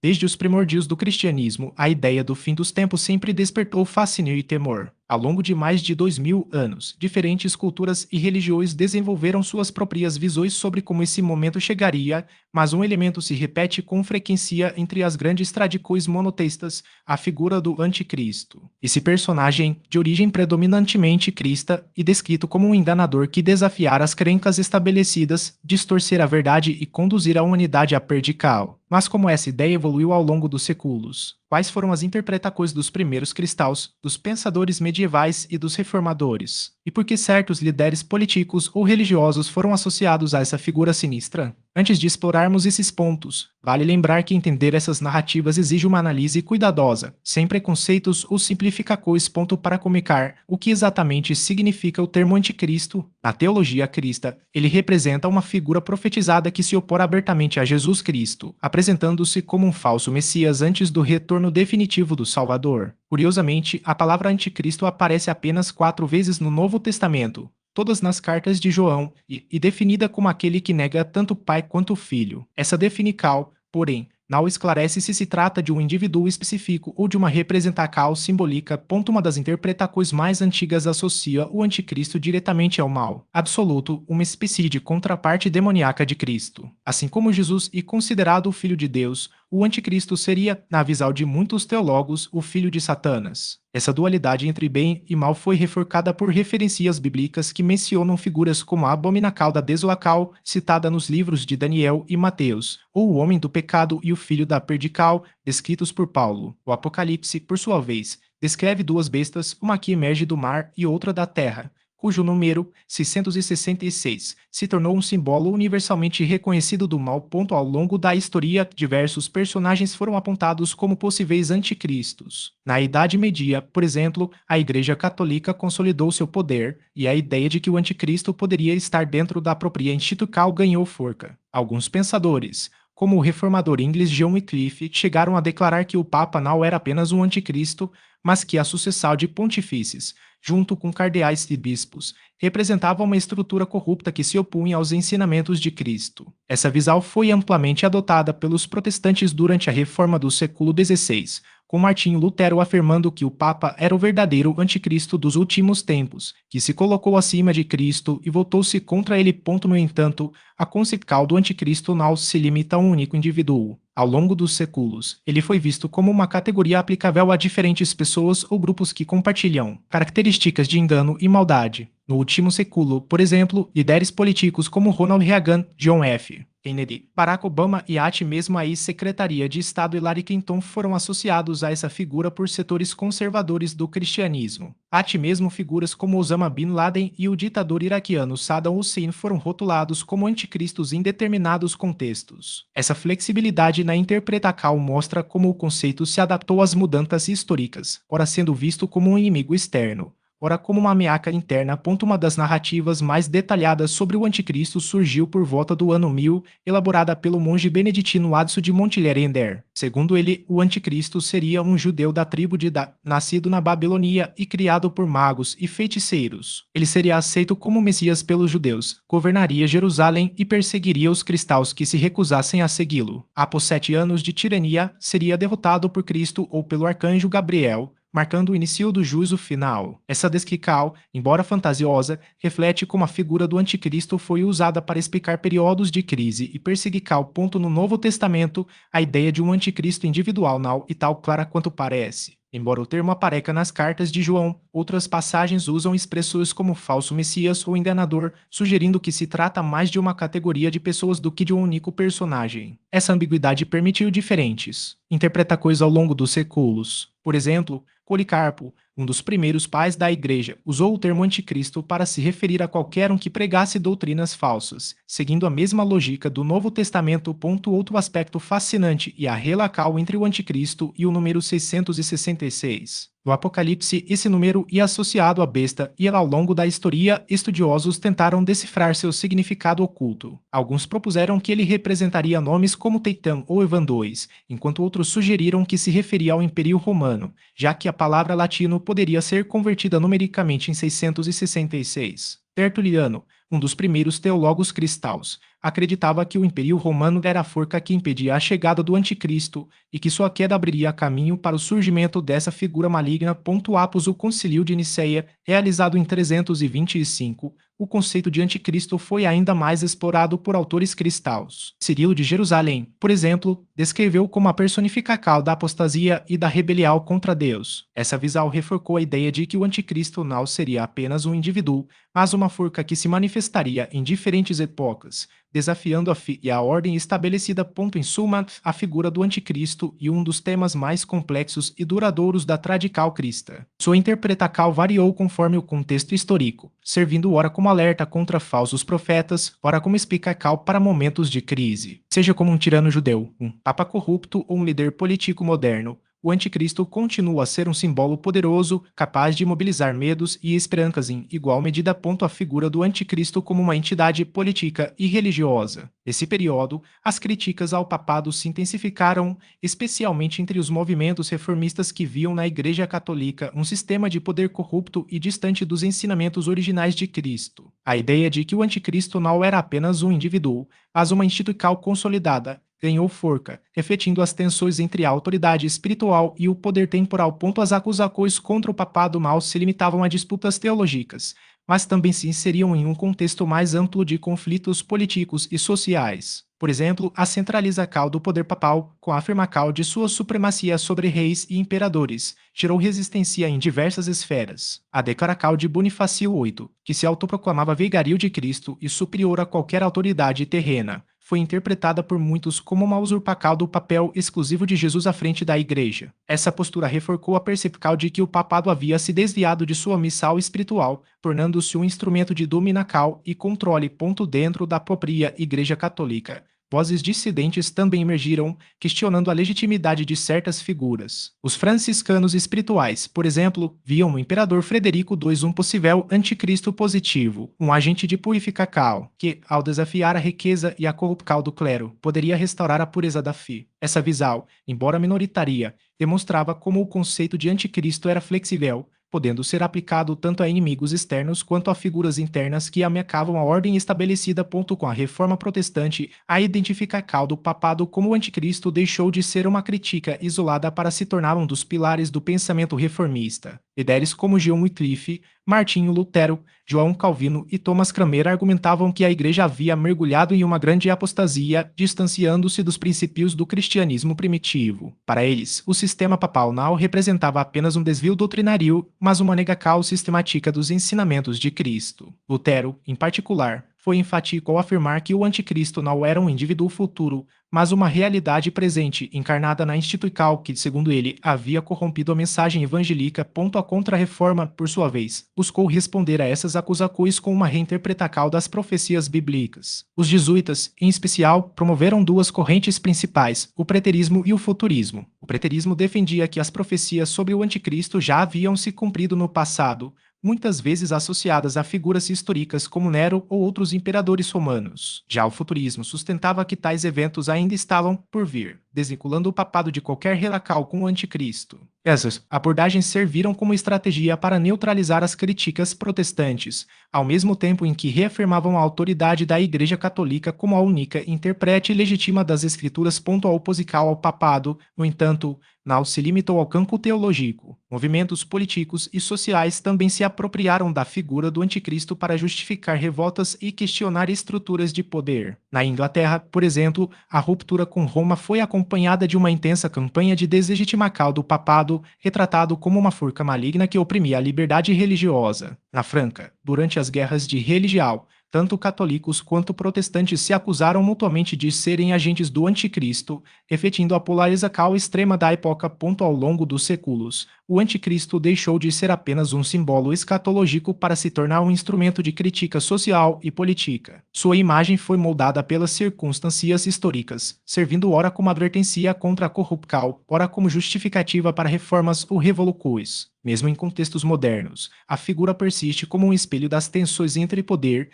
Desde os primórdios do cristianismo, a ideia do fim dos tempos sempre despertou fascínio e temor. Ao longo de mais de 2000 anos, diferentes culturas e religiões desenvolveram suas próprias visões sobre como esse momento chegaria, mas um elemento se repete com frequência entre as grandes tradições monoteístas: a figura do anticristo. Esse personagem, de origem predominantemente cristã e descrito como um enganador que desafiar as crenças estabelecidas, distorcer a verdade e conduzir a humanidade à perdição. Mas como essa ideia evoluiu ao longo dos séculos? Quais foram as interpretações dos primeiros cristãos, dos pensadores medievais e dos reformadores? E por que certos líderes políticos ou religiosos foram associados a essa figura sinistra? Antes de explorarmos esses pontos, vale lembrar que entender essas narrativas exige uma análise cuidadosa, sem preconceitos ou simplificações. Para comunicar o que exatamente significa o termo anticristo. Na teologia cristã, ele representa uma figura profetizada que se opõe abertamente a Jesus Cristo, apresentando-se como um falso Messias antes do retorno definitivo do Salvador. Curiosamente, a palavra anticristo aparece apenas 4 vezes no Novo Testamento, todas nas cartas de João, e definida como aquele que nega tanto o Pai quanto o Filho. Essa definição, porém, não esclarece se trata de um indivíduo específico ou de uma representação simbólica. Uma das interpretações mais antigas associa o anticristo diretamente ao mal absoluto, uma espécie de contraparte demoníaca de Cristo. Assim como Jesus é considerado o Filho de Deus, o anticristo seria, na visão de muitos teólogos, o filho de Satanás. Essa dualidade entre bem e mal foi reforçada por referências bíblicas que mencionam figuras como a abominação da desolação, citada nos livros de Daniel e Mateus, ou o homem do pecado e o filho da perdição, descritos por Paulo. O Apocalipse, por sua vez, descreve duas bestas, uma que emerge do mar e outra da terra, cujo número, 666, se tornou um símbolo universalmente reconhecido do mal. Ao longo da história, diversos personagens foram apontados como possíveis anticristos. Na Idade Média, por exemplo, a Igreja Católica consolidou seu poder, e a ideia de que o anticristo poderia estar dentro da própria instituição ganhou força. Alguns pensadores, como o reformador inglês John Wycliffe, chegaram a declarar que o Papa não era apenas um anticristo, mas que a sucessão de pontífices, junto com cardeais e bispos, representava uma estrutura corrupta que se opunha aos ensinamentos de Cristo. Essa visão foi amplamente adotada pelos protestantes durante a Reforma do século XVI, com Martinho Lutero afirmando que o Papa era o verdadeiro anticristo dos últimos tempos, que se colocou acima de Cristo e voltou-se contra ele. No entanto, a conceito do anticristo não se limita a um único indivíduo. Ao longo dos séculos, ele foi visto como uma categoria aplicável a diferentes pessoas ou grupos que compartilham características de engano e maldade. No último século, por exemplo, líderes políticos como Ronald Reagan, John F. Kennedy, Barack Obama e até mesmo a ex-secretaria de Estado Hillary Clinton foram associados a essa figura por setores conservadores do cristianismo. Até mesmo figuras como Osama Bin Laden e o ditador iraquiano Saddam Hussein foram rotulados como anticristos em determinados contextos. Essa flexibilidade na interpretação mostra como o conceito se adaptou às mudanças históricas, ora sendo visto como um inimigo externo, ora como uma ameaça interna. Uma das narrativas mais detalhadas sobre o anticristo surgiu por volta do ano 1000, elaborada pelo monge beneditino Adso de Montlier. Segundo ele, o anticristo seria um judeu da tribo de Dan, nascido na Babilônia e criado por magos e feiticeiros. Ele seria aceito como Messias pelos judeus, governaria Jerusalém e perseguiria os cristãos que se recusassem a segui-lo. Após 7 anos de tirania, seria derrotado por Cristo ou pelo arcanjo Gabriel, marcando o início do juízo final. Essa descrição, embora fantasiosa, reflete como a figura do anticristo foi usada para explicar períodos de crise e perseguição. No Novo Testamento, a ideia de um anticristo individual não é tão clara quanto parece. Embora o termo apareça nas cartas de João, outras passagens usam expressões como falso messias ou enganador, sugerindo que se trata mais de uma categoria de pessoas do que de um único personagem. Essa ambiguidade permitiu diferentes interpretações ao longo dos séculos. Por exemplo, Policarpo, um dos primeiros pais da Igreja, usou o termo anticristo para se referir a qualquer um que pregasse doutrinas falsas, seguindo a mesma lógica do Novo Testamento. Outro aspecto fascinante é a relação entre o anticristo e o número 666. No Apocalipse, esse número é associado à besta e ao longo da história, estudiosos tentaram decifrar seu significado oculto. Alguns propuseram que ele representaria nomes como Teitã ou Evan II, enquanto outros sugeriram que se referia ao Império Romano, já que a palavra latino poderia ser convertida numericamente em 666. Tertuliano, um dos primeiros teólogos cristãos, acreditava que o Império Romano era a forca que impedia a chegada do Anticristo e que sua queda abriria caminho para o surgimento dessa figura maligna. Após o Concílio de Nicéia, realizado em 325, o conceito de anticristo foi ainda mais explorado por autores cristãos. Cirilo de Jerusalém, por exemplo, descreveu como a personificação da apostasia e da rebelião contra Deus. Essa visão reforçou a ideia de que o anticristo não seria apenas um indivíduo, mas uma forca que se manifestaria em diferentes épocas, desafiando a fé e a ordem estabelecida. Em suma, a figura do anticristo e um dos temas mais complexos e duradouros da tradição cristã. Sua interpretação variou conforme o contexto histórico, servindo ora como alerta contra falsos profetas, ora como explicação para momentos de crise. Seja como um tirano judeu, um papa corrupto ou um líder político moderno, o anticristo continua a ser um símbolo poderoso, capaz de mobilizar medos e esperanças em igual medida. A figura do anticristo como uma entidade política e religiosa. Nesse período, as críticas ao papado se intensificaram, especialmente entre os movimentos reformistas que viam na Igreja Católica um sistema de poder corrupto e distante dos ensinamentos originais de Cristo. A ideia de que o anticristo não era apenas um indivíduo, mas uma instituição consolidada, ganhou forca, refletindo as tensões entre a autoridade espiritual e o poder temporal. As acusações contra o papado mal se limitavam a disputas teológicas, mas também se inseriam em um contexto mais amplo de conflitos políticos e sociais. Por exemplo, a centralização do poder papal, com a afirmação de sua supremacia sobre reis e imperadores, gerou resistência em diversas esferas. A declaração de Bonifácio VIII, que se autoproclamava vigário de Cristo e superior a qualquer autoridade terrena, foi interpretada por muitos como uma usurpação do papel exclusivo de Jesus à frente da Igreja. Essa postura reforçou a percepção de que o papado havia se desviado de sua missão espiritual, tornando-se um instrumento de dominação e controle. Dentro da própria Igreja Católica, vozes dissidentes também emergiram, questionando a legitimidade de certas figuras. Os franciscanos espirituais, por exemplo, viam no imperador Frederico II um possível anticristo positivo, um agente de purificação, que, ao desafiar a riqueza e a corrupção do clero, poderia restaurar a pureza da fé. Essa visão, embora minoritária, demonstrava como o conceito de anticristo era flexível, podendo ser aplicado tanto a inimigos externos quanto a figuras internas que ameaçavam a ordem estabelecida. Com a reforma protestante, a identificação do papado como anticristo deixou de ser uma crítica isolada para se tornar um dos pilares do pensamento reformista. Líderes como John Wycliffe, Martinho Lutero, João Calvino e Thomas Cranmer argumentavam que a Igreja havia mergulhado em uma grande apostasia, distanciando-se dos princípios do cristianismo primitivo. Para eles, o sistema papal não representava apenas um desvio doutrinário, mas uma negação sistemática dos ensinamentos de Cristo. Lutero, em particular, foi enfático ao afirmar que o anticristo não era um indivíduo futuro, mas uma realidade presente, encarnada na instituição que, segundo ele, havia corrompido a mensagem evangélica. A Contra-Reforma, por sua vez, buscou responder a essas acusações com uma reinterpretação das profecias bíblicas. Os jesuítas, em especial, promoveram duas correntes principais, o preterismo e o futurismo. O preterismo defendia que as profecias sobre o anticristo já haviam se cumprido no passado, muitas vezes associadas a figuras históricas como Nero ou outros imperadores romanos. Já o futurismo sustentava que tais eventos ainda estavam por vir, desvinculando o papado de qualquer relação com o anticristo. Essas abordagens serviram como estratégia para neutralizar as críticas protestantes, ao mesmo tempo em que reafirmavam a autoridade da Igreja Católica como a única intérprete legítima das Escrituras. A oposição ao papado, no entanto, não se limitou ao campo teológico. Movimentos políticos e sociais também se apropriaram da figura do anticristo para justificar revoltas e questionar estruturas de poder. Na Inglaterra, por exemplo, a ruptura com Roma foi acompanhada de uma intensa campanha de deslegitimação do papado, retratado como uma forca maligna que oprimia a liberdade religiosa. Na França, durante as guerras de religião, tanto católicos quanto protestantes se acusaram mutuamente de serem agentes do anticristo, refletindo a polarização extrema da época. Ao longo dos séculos, o anticristo deixou de ser apenas um símbolo escatológico para se tornar um instrumento de crítica social e política. Sua imagem foi moldada pelas circunstâncias históricas, servindo ora como advertência contra a corrupção, ora como justificativa para reformas ou revoluções. Mesmo em contextos modernos, a figura persiste como um espelho das tensões entre poder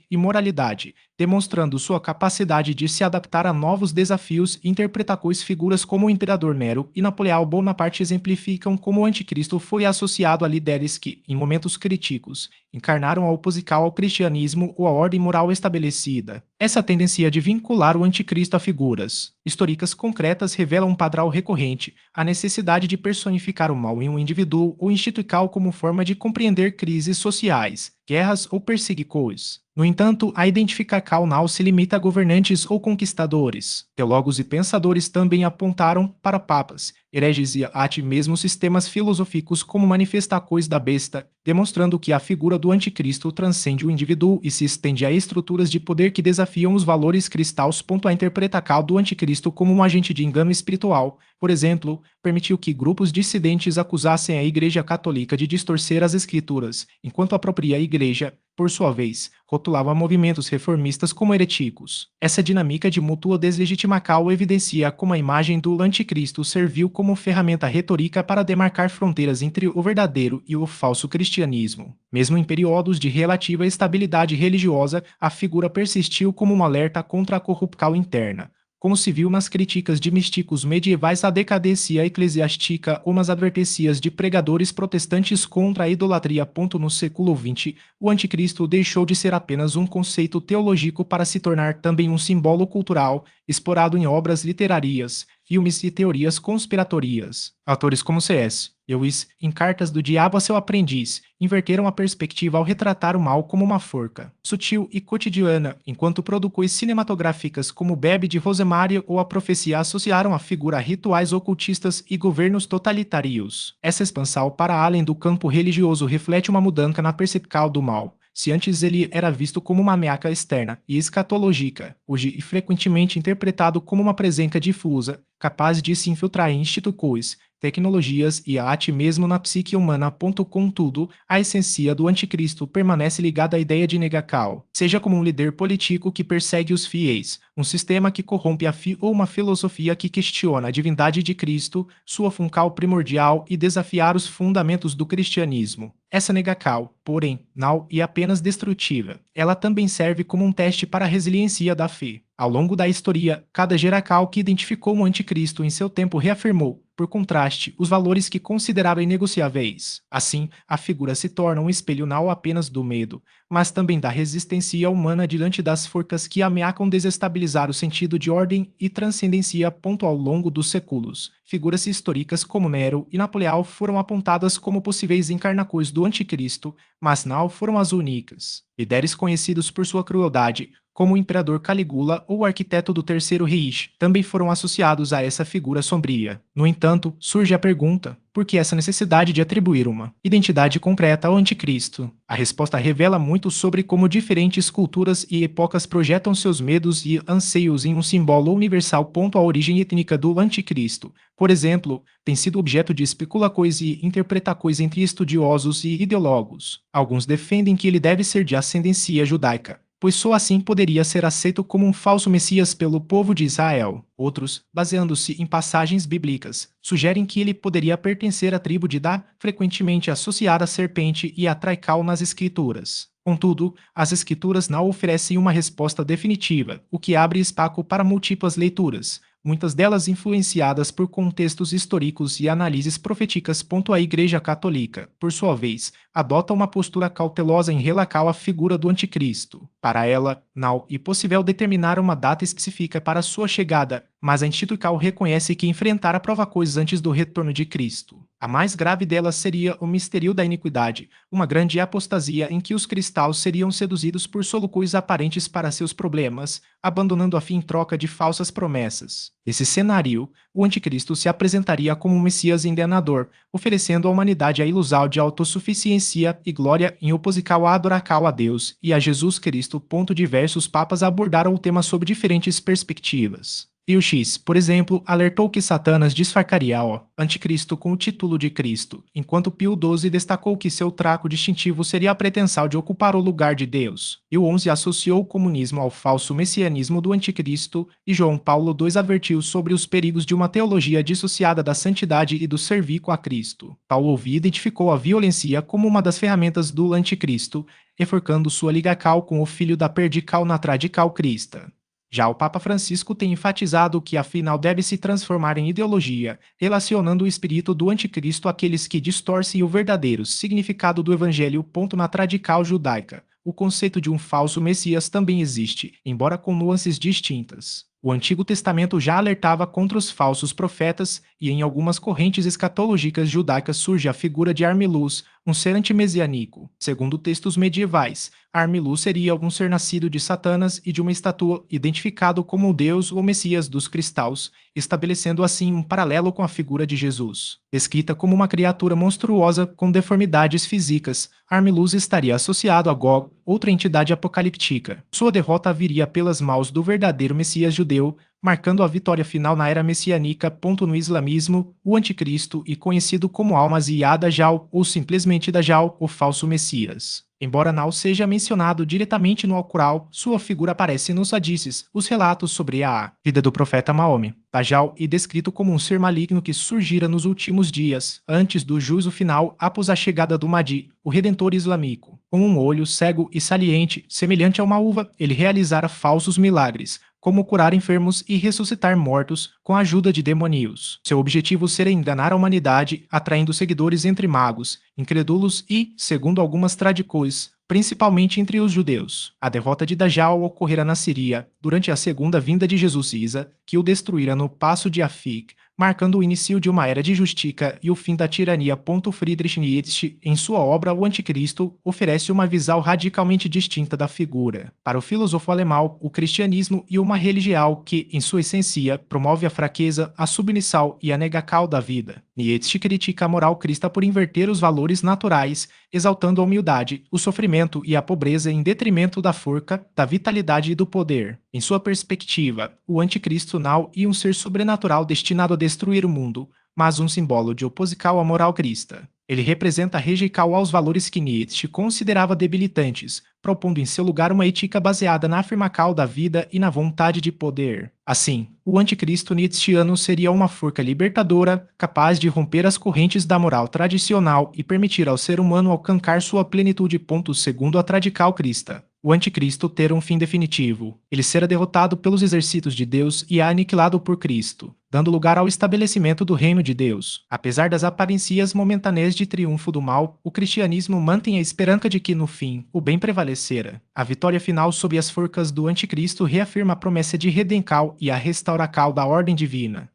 e moralidade, demonstrando sua capacidade de se adaptar a novos desafios e interpretar figuras como o Imperador Nero e Napoleão Bonaparte exemplificam como o anticristo foi associado a líderes que, em momentos críticos, encarnaram a oposição ao cristianismo ou à ordem moral estabelecida. Essa tendência de vincular o anticristo a figuras históricas concretas revela um padrão recorrente, a necessidade de personificar o mal em um indivíduo ou instituição como forma de compreender crises sociais, guerras ou perseguições. No entanto, a identificação não se limita a governantes ou conquistadores. Teólogos e pensadores também apontaram para papas, hereges e até mesmo sistemas filosóficos como manifestações da besta, demonstrando que a figura do anticristo transcende o indivíduo e se estende a estruturas de poder que desafiam os valores cristãos. A interpretação do anticristo como um agente de engano espiritual, por exemplo, permitiu que grupos dissidentes acusassem a Igreja Católica de distorcer as Escrituras, enquanto a própria Igreja, por sua vez, rotulava movimentos reformistas como heréticos. Essa dinâmica de mútua deslegitimação evidencia como a imagem do anticristo serviu como ferramenta retórica para demarcar fronteiras entre o verdadeiro e o falso cristianismo. Mesmo em períodos de relativa estabilidade religiosa, a figura persistiu como um alerta contra a corrupção interna. Como se viu nas críticas de místicos medievais à decadência eclesiástica ou nas advertências de pregadores protestantes contra a idolatria. No século XX, o anticristo deixou de ser apenas um conceito teológico para se tornar também um símbolo cultural, explorado em obras literárias, filmes e teorias conspiratórias. Autores como C.S. Lewis, em Cartas do Diabo a seu Aprendiz, inverteram a perspectiva ao retratar o mal como uma forca, sutil e cotidiana, enquanto produções cinematográficas como Bebe de Rosemary ou A Profecia associaram a figura a rituais ocultistas e governos totalitários. Essa expansão para além do campo religioso reflete uma mudança na percepção do mal. Se antes ele era visto como uma ameaça externa e escatológica, hoje é frequentemente interpretado como uma presença difusa, capaz de se infiltrar em instituições, tecnologias e até mesmo na psique humana. Contudo, a essência do anticristo permanece ligada à ideia de negação, seja como um líder político que persegue os fiéis, um sistema que corrompe a fé ou uma filosofia que questiona a divindade de Cristo, sua função primordial e desafiar os fundamentos do cristianismo. Essa negação, porém, não é apenas destrutiva. Ela também serve como um teste para a resiliência da fé. Ao longo da história, cada geração que identificou o anticristo em seu tempo reafirmou, por contraste, os valores que considerava inegociáveis. Assim, a figura se torna um espelho não apenas do medo, mas também da resistência humana diante das forças que ameaçam desestabilizar o sentido de ordem e transcendência. Ao longo dos séculos, figuras históricas como Nero e Napoleão foram apontadas como possíveis encarnações do anticristo, mas não foram as únicas. Líderes conhecidos por sua crueldade, como o imperador Calígula ou o arquiteto do Terceiro Reich, também foram associados a essa figura sombria. No entanto, surge a pergunta: por que essa necessidade de atribuir uma identidade concreta ao anticristo? A resposta revela muito sobre como diferentes culturas e épocas projetam seus medos e anseios em um símbolo universal. A origem étnica do anticristo, por exemplo, tem sido objeto de especulações e interpretações entre estudiosos e ideólogos. Alguns defendem que ele deve ser de ascendência judaica, pois só assim poderia ser aceito como um falso Messias pelo povo de Israel. Outros, baseando-se em passagens bíblicas, sugerem que ele poderia pertencer à tribo de Dá, frequentemente associada à serpente e a Traical nas Escrituras. Contudo, as Escrituras não oferecem uma resposta definitiva, o que abre espaço para múltiplas leituras, muitas delas influenciadas por contextos históricos e análises proféticas. A Igreja Católica, por sua vez, adota uma postura cautelosa em relação à figura do anticristo. Para ela, não é possível determinar uma data específica para sua chegada, mas a instituição reconhece que enfrentará provações antes do retorno de Cristo. A mais grave delas seria o mistério da iniquidade, uma grande apostasia em que os cristãos seriam seduzidos por soluções aparentes para seus problemas, abandonando a fé em troca de falsas promessas. Nesse cenário, o anticristo se apresentaria como um Messias enganador, oferecendo à humanidade a ilusão de autossuficiência e glória em oposição à adoração a Deus e a Jesus Cristo. Diversos papas abordaram o tema sob diferentes perspectivas. Pio X, por exemplo, alertou que Satanás disfarçaria o anticristo com o título de Cristo, enquanto Pio XII destacou que seu traço distintivo seria a pretensão de ocupar o lugar de Deus. Pio XI associou o comunismo ao falso messianismo do anticristo e João Paulo II advertiu sobre os perigos de uma teologia dissociada da santidade e do serviço a Cristo. Paulo V identificou a violência como uma das ferramentas do anticristo enforcando sua ligacal com o filho da perdical na tradical crista. Já o Papa Francisco tem enfatizado que afinal deve se transformar em ideologia, relacionando o espírito do anticristo àqueles que distorcem o verdadeiro significado do evangelho. Na tradical judaica, o conceito de um falso Messias também existe, embora com nuances distintas. O Antigo Testamento já alertava contra os falsos profetas, e em algumas correntes escatológicas judaicas surge a figura de Armilus, um ser antimesiânico. Segundo textos medievais, Armilus seria algum ser nascido de Satanás e de uma estatua, identificado como o Deus ou Messias dos cristãos, estabelecendo assim um paralelo com a figura de Jesus. Descrita como uma criatura monstruosa com deformidades físicas, Armilus estaria associado a Gog, outra entidade apocalíptica. Sua derrota viria pelas mãos do verdadeiro Messias judeu, marcando a vitória final na era messiânica. No islamismo, o anticristo e conhecido como Al-Masih Dajjal ou simplesmente Dajjal, o falso Messias. Embora não seja mencionado diretamente no Alcorão, sua figura aparece nos hadices, os relatos sobre a vida do profeta Mahomé. Dajjal é descrito como um ser maligno que surgira nos últimos dias, antes do juízo final após a chegada do Mahdi, o redentor islâmico. Com um olho cego e saliente, semelhante a uma uva, ele realizara falsos milagres, como curar enfermos e ressuscitar mortos com a ajuda de demônios. Seu objetivo seria enganar a humanidade, atraindo seguidores entre magos, incrédulos e, segundo algumas tradições, principalmente entre os judeus. A derrota de Dajjal ocorrerá na Síria, durante a segunda vinda de Jesus Isa, que o destruirá no Passo de Afik, marcando o início de uma era de justiça e o fim da tirania. Friedrich Nietzsche, em sua obra O Anticristo, oferece uma visão radicalmente distinta da figura. Para o filósofo alemão, o cristianismo é uma religião que, em sua essência, promove a fraqueza, a submissão e a negação da vida. Nietzsche critica a moral cristã por inverter os valores naturais, exaltando a humildade, o sofrimento e a pobreza em detrimento da força, da vitalidade e do poder. Em sua perspectiva, o anticristo não é um ser sobrenatural destinado a destruir o mundo, mas um símbolo de oposição à moral cristã. Ele representa a rejeição aos valores que Nietzsche considerava debilitantes, propondo em seu lugar uma ética baseada na afirmação da vida e na vontade de poder. Assim, o anticristo nietzschiano seria uma força libertadora, capaz de romper as correntes da moral tradicional e permitir ao ser humano alcançar sua plenitude. Segundo a tradical cristã, o anticristo terá um fim definitivo. Ele será derrotado pelos exércitos de Deus e aniquilado por Cristo, dando lugar ao estabelecimento do reino de Deus. Apesar das aparências momentâneas de triunfo do mal, o cristianismo mantém a esperança de que, no fim, o bem prevalecera. A vitória final sobre as forças do anticristo reafirma a promessa de redenção e a restauração da ordem divina.